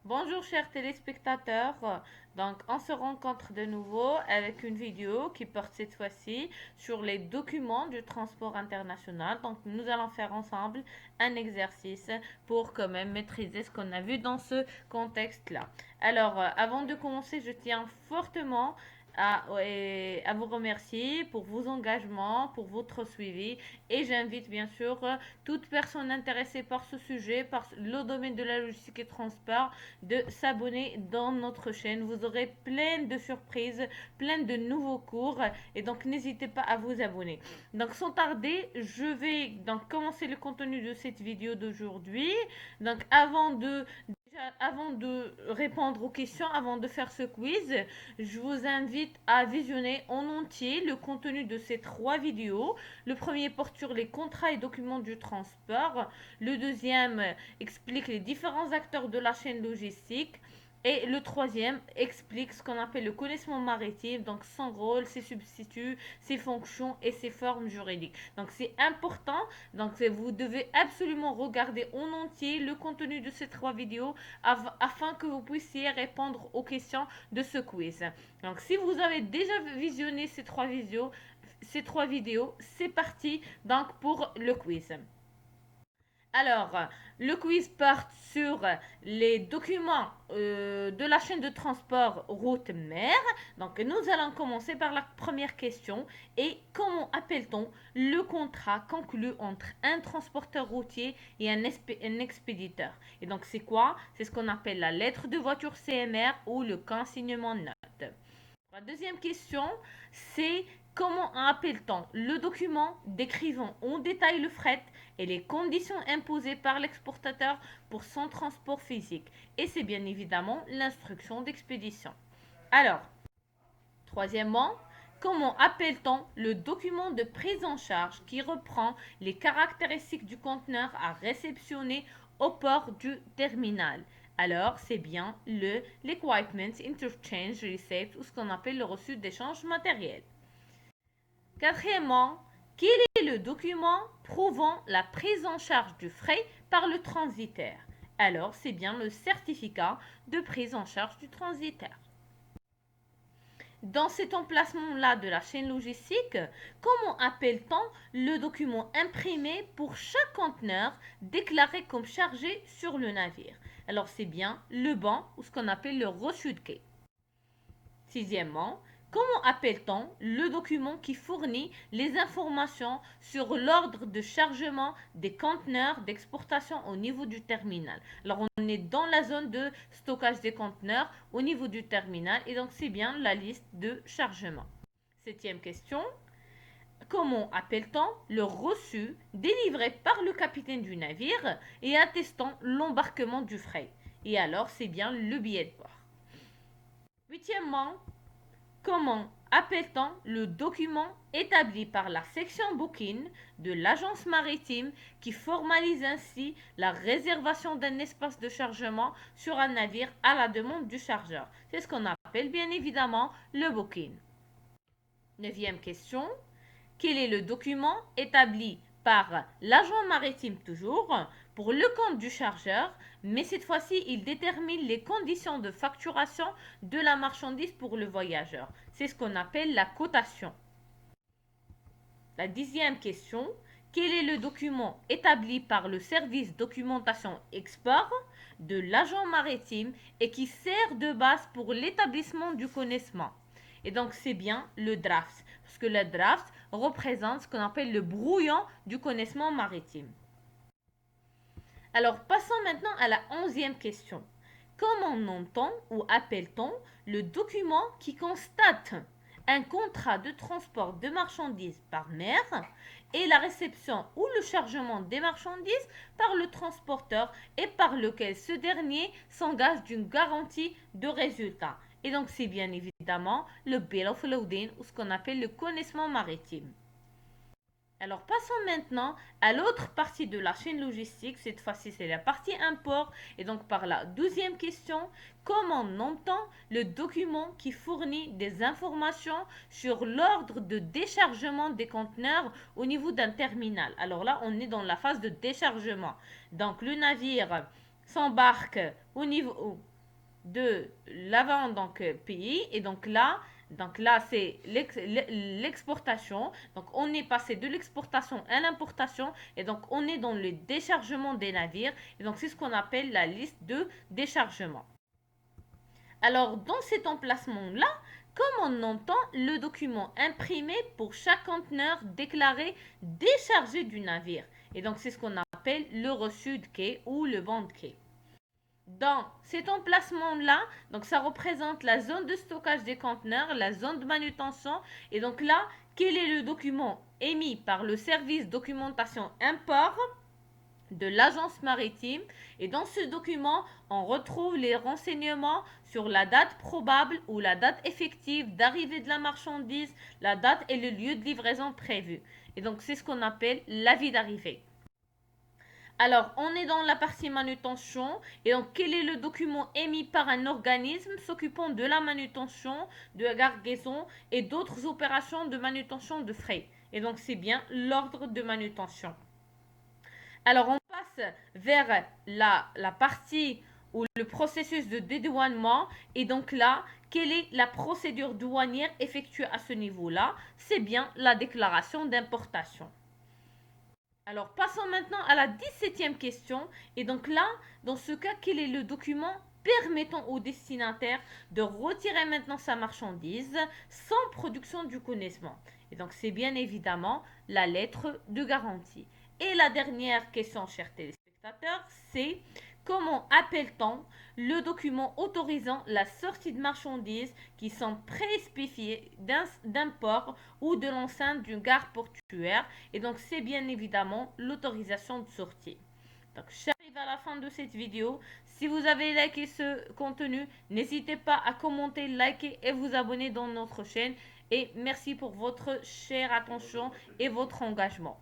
Bonjour chers téléspectateurs, donc on se rencontre de nouveau avec une vidéo qui porte cette fois-ci sur les documents du transport international. Donc nous allons faire ensemble un exercice pour quand même maîtriser ce qu'on a vu dans ce contexte-là. Alors avant de commencer, je tiens fortement à vous remercier pour vos engagements, pour votre suivi et j'invite bien sûr toute personne intéressée par ce sujet, par le domaine de la logistique et transport de s'abonner dans notre chaîne. Vous aurez plein de surprises, plein de nouveaux cours et donc n'hésitez pas à vous abonner. Donc sans tarder, je vais donc commencer le contenu de cette vidéo d'aujourd'hui. Donc avant de répondre aux questions, avant de faire ce quiz, je vous invite à visionner en entier le contenu de ces trois vidéos. Le premier porte sur les contrats et documents du transport. Le deuxième explique les différents acteurs de la chaîne logistique. Et le troisième explique ce qu'on appelle le connaissement maritime, donc son rôle, ses substituts, ses fonctions et ses formes juridiques. Donc c'est important, donc vous devez absolument regarder en entier le contenu de ces trois vidéos afin que vous puissiez répondre aux questions de ce quiz. Donc si vous avez déjà visionné ces trois vidéos, c'est parti donc pour le quiz. Alors, le quiz porte sur les documents de la chaîne de transport route-mer. Donc, nous allons commencer par la première question. Et comment appelle-t-on le contrat conclu entre un transporteur routier et un expéditeur? Et donc, c'est quoi? C'est ce qu'on appelle la lettre de voiture CMR ou le consignement note. La deuxième question, c'est comment appelle-t-on le document décrivant en détail le fret et les conditions imposées par l'exportateur pour son transport physique? Et c'est bien évidemment l'instruction d'expédition. Alors, troisièmement, comment appelle-t-on le document de prise en charge qui reprend les caractéristiques du conteneur à réceptionner au port du terminal? Alors, c'est bien l'Equipment Interchange Receipt ou ce qu'on appelle le reçu d'échange matériel. Quatrièmement, quel est le document prouvant la prise en charge du frais par le transitaire? Alors, c'est bien le certificat de prise en charge du transitaire. Dans cet emplacement-là de la chaîne logistique, comment appelle-t-on le document imprimé pour chaque conteneur déclaré comme chargé sur le navire? Alors c'est bien le banc ou ce qu'on appelle le reçu de quai. Sixièmement, comment appelle-t-on le document qui fournit les informations sur l'ordre de chargement des conteneurs d'exportation au niveau du terminal? Alors on est dans la zone de stockage des conteneurs au niveau du terminal et donc c'est bien la liste de chargement. Septième question, comment appelle-t-on le reçu délivré par le capitaine du navire et attestant l'embarquement du fret? Et alors c'est bien le billet de bord. Huitièmement, comment appelle-t-on le document établi par la section booking de l'agence maritime qui formalise ainsi la réservation d'un espace de chargement sur un navire à la demande du chargeur? C'est ce qu'on appelle bien évidemment le booking. Neuvième question, quel est le document établi par l'agent maritime toujours pour le compte du chargeur, mais cette fois-ci il détermine les conditions de facturation de la marchandise pour le voyageur? C'est ce qu'on appelle la cotation. La dixième question, quel est le document établi par le service documentation export de l'agent maritime et qui sert de base pour l'établissement du connaissement? Et donc c'est bien le draft, parce que le draft représente ce qu'on appelle le brouillon du connaissement maritime. Alors passons maintenant à la 11e question. Comment nomme-t-on ou appelle-t-on le document qui constate un contrat de transport de marchandises par mer et la réception ou le chargement des marchandises par le transporteur et par lequel ce dernier s'engage d'une garantie de résultat? Et donc c'est bien évidemment le Bill of Loading ou ce qu'on appelle le connaissement maritime. Alors passons maintenant à l'autre partie de la chaîne logistique. Cette fois-ci, c'est la partie import. Et donc par la 12e question, comment nomme-t-on le document qui fournit des informations sur l'ordre de déchargement des conteneurs au niveau d'un terminal? Alors là, on est dans la phase de déchargement. Donc le navire s'embarque au niveau de l'avant donc pays. Et donc là, c'est l'exportation. Donc, on est passé de l'exportation à l'importation. Et donc, on est dans le déchargement des navires. Et donc, c'est ce qu'on appelle la liste de déchargement. Alors, dans cet emplacement-là, comme on entend le document imprimé pour chaque conteneur déclaré déchargé du navire. Et donc, c'est ce qu'on appelle le reçu de quai ou le banc de quai. Dans cet emplacement-là, donc ça représente la zone de stockage des conteneurs, la zone de manutention. Et donc là, quel est le document émis par le service documentation import de l'agence maritime? Et dans ce document, on retrouve les renseignements sur la date probable ou la date effective d'arrivée de la marchandise, la date et le lieu de livraison prévu. Et donc c'est ce qu'on appelle l'avis d'arrivée. Alors, on est dans la partie manutention. Et donc, quel est le document émis par un organisme s'occupant de la manutention, de la cargaison et d'autres opérations de manutention de fret? Et donc, c'est bien l'ordre de manutention. Alors, on passe vers la partie ou le processus de dédouanement. Et donc là, quelle est la procédure douanière effectuée à ce niveau-là? C'est bien la déclaration d'importation. Alors, passons maintenant à la 17e question. Et donc là, dans ce cas, quel est le document permettant au destinataire de retirer maintenant sa marchandise sans production du connaissement? Et donc, c'est bien évidemment la lettre de garantie. Et la dernière question, chers téléspectateurs, c'est: comment appelle-t-on le document autorisant la sortie de marchandises qui sont préspécifiées d'un port ou de l'enceinte d'une gare portuaire? Et donc, c'est bien évidemment l'autorisation de sortie. Donc, j'arrive à la fin de cette vidéo. Si vous avez liké ce contenu, n'hésitez pas à commenter, liker et vous abonner dans notre chaîne. Et merci pour votre chère attention et votre engagement.